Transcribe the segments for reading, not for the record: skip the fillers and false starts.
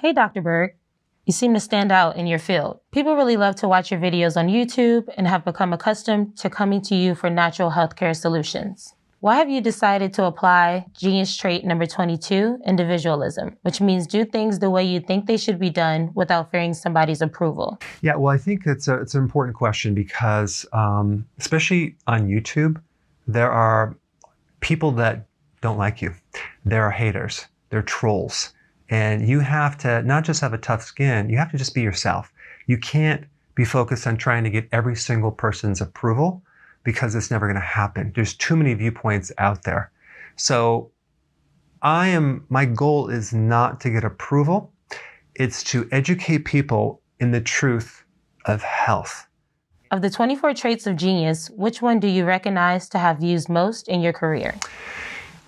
Hey, Dr. Berg. You seem to stand out in your field. People really love to watch your videos on YouTube and have become accustomed to coming to you for natural healthcare solutions. Why have you decided to apply genius trait number 22, individualism, which means do things the way you think they should be done without fearing somebody's approval? Yeah, well, I think it's an important question because especially on YouTube, there are people that don't like you. There are haters. They're trolls. And you have to not just have a tough skin, you have to just be yourself. You can't be focused on trying to get every single person's approval because it's never going to happen. There's too many viewpoints out there. So my goal is not to get approval. It's to educate people in the truth of health. Of the 24 traits of genius, which one do you recognize to have used most in your career?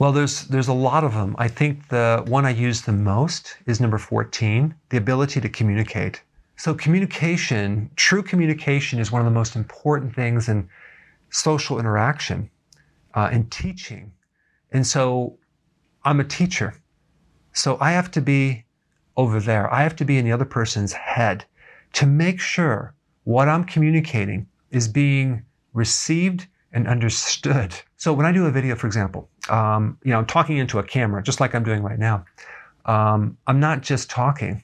Well, there's a lot of them. I think the one I use the most is number 14, the ability to communicate. So communication, true communication is one of the most important things in social interaction, in teaching. And so I'm a teacher. So I have to be over there. I have to be in the other person's head to make sure what I'm communicating is being received and understood. So when I do a video, for example, I'm talking into a camera, just like I'm doing right now. I'm not just talking.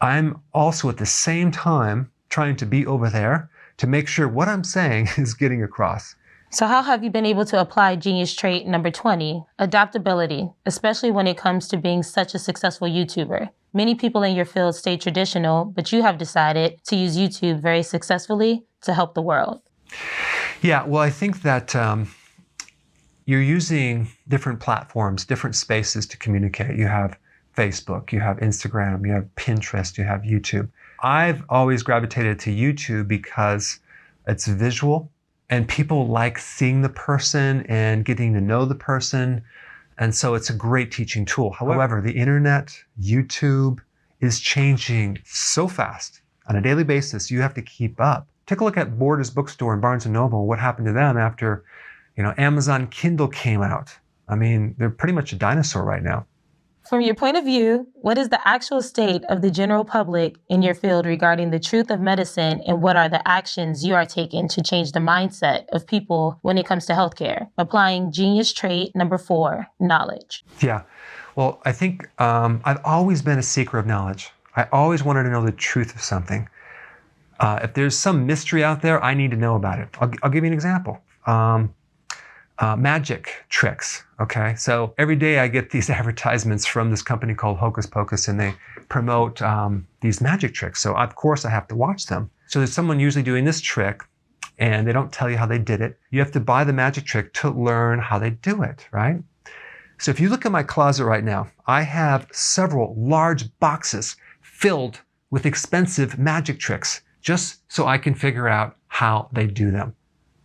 I'm also at the same time trying to be over there to make sure what I'm saying is getting across. So how have you been able to apply genius trait number 20, adaptability, especially when it comes to being such a successful YouTuber? Many people in your field stay traditional, but you have decided to use YouTube very successfully to help the world. Yeah, well, I think that you're using different platforms, different spaces to communicate. You have Facebook, you have Instagram, you have Pinterest, you have YouTube. I've always gravitated to YouTube because it's visual and people like seeing the person and getting to know the person. And so it's a great teaching tool. However, the internet, YouTube is changing so fast on a daily basis. You have to keep up. Take a look at Borders Bookstore and Barnes & Noble. What happened to them after, Amazon Kindle came out? I mean, they're pretty much a dinosaur right now. From your point of view, what is the actual state of the general public in your field regarding the truth of medicine, and what are the actions you are taking to change the mindset of people when it comes to healthcare? Applying genius trait number 4, knowledge. Yeah, well, I think I've always been a seeker of knowledge. I always wanted to know the truth of something. If there's some mystery out there, I need to know about it. I'll give you an example. Magic tricks, okay? So every day I get these advertisements from this company called Hocus Pocus, and they promote these magic tricks. So of course I have to watch them. So there's someone usually doing this trick, and they don't tell you how they did it. You have to buy the magic trick to learn how they do it, right? So if you look at my closet right now, I have several large boxes filled with expensive magic tricks, just so I can figure out how they do them.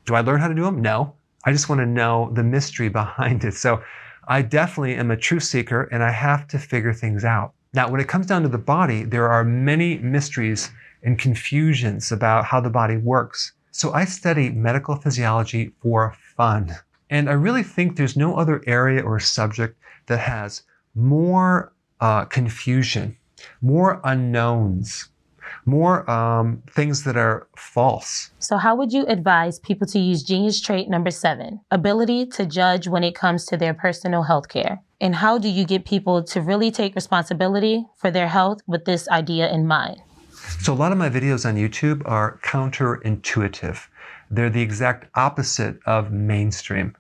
Do I learn how to do them? No. I just want to know the mystery behind it. So I definitely am a truth seeker, and I have to figure things out. Now, when it comes down to the body, there are many mysteries and confusions about how the body works. So I study medical physiology for fun. And I really think there's no other area or subject that has more confusion, more unknowns, more things that are false. So how would you advise people to use genius trait number 7, ability to judge when it comes to their personal health care? And how do you get people to really take responsibility for their health with this idea in mind? So a lot of my videos on YouTube are counterintuitive. They're the exact opposite of mainstream.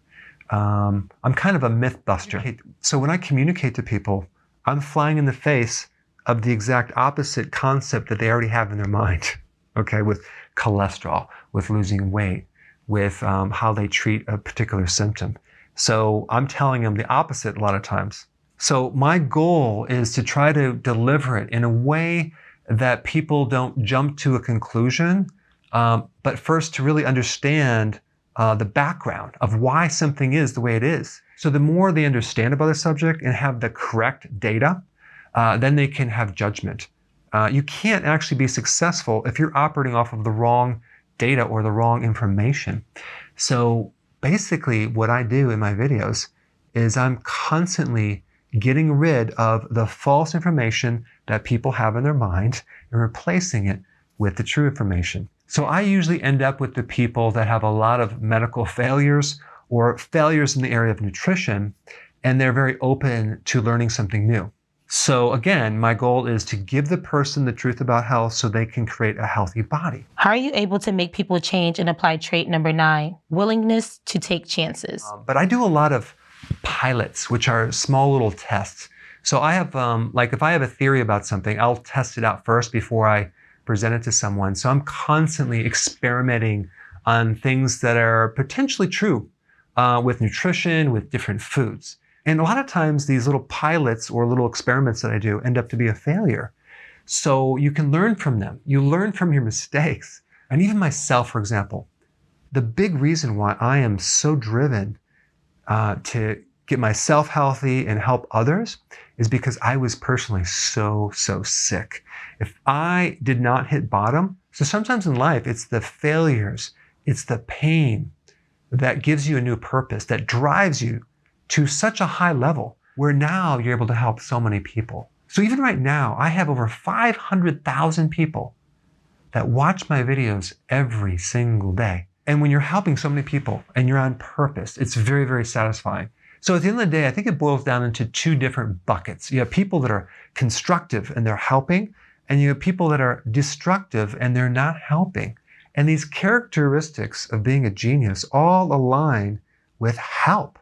I'm kind of a myth buster. So when I communicate to people, I'm flying in the face of the exact opposite concept that they already have in their mind, okay, with cholesterol, with losing weight, with how they treat a particular symptom. So I'm telling them the opposite a lot of times. So my goal is to try to deliver it in a way that people don't jump to a conclusion, but first to really understand the background of why something is the way it is. So the more they understand about the subject and have the correct data, then they can have judgment. You can't actually be successful if you're operating off of the wrong data or the wrong information. So basically what I do in my videos is I'm constantly getting rid of the false information that people have in their mind and replacing it with the true information. So I usually end up with the people that have a lot of medical failures or failures in the area of nutrition, and they're very open to learning something new. So again, my goal is to give the person the truth about health so they can create a healthy body. How are you able to make people change and apply trait number 9, willingness to take chances? But I do a lot of pilots, which are small little tests. So I have, if I have a theory about something, I'll test it out first before I present it to someone. So I'm constantly experimenting on things that are potentially true with nutrition, with different foods. And a lot of times these little pilots or little experiments that I do end up to be a failure. So you can learn from them. You learn from your mistakes. And even myself, for example, the big reason why I am so driven to get myself healthy and help others is because I was personally so sick. If I did not hit bottom, so sometimes in life, it's the failures, it's the pain that gives you a new purpose, that drives you to such a high level where now you're able to help so many people. So even right now, I have over 500,000 people that watch my videos every single day. And when you're helping so many people and you're on purpose, it's very, very satisfying. So at the end of the day, I think it boils down into two different buckets. You have people that are constructive and they're helping, and you have people that are destructive and they're not helping. And these characteristics of being a genius all align with help.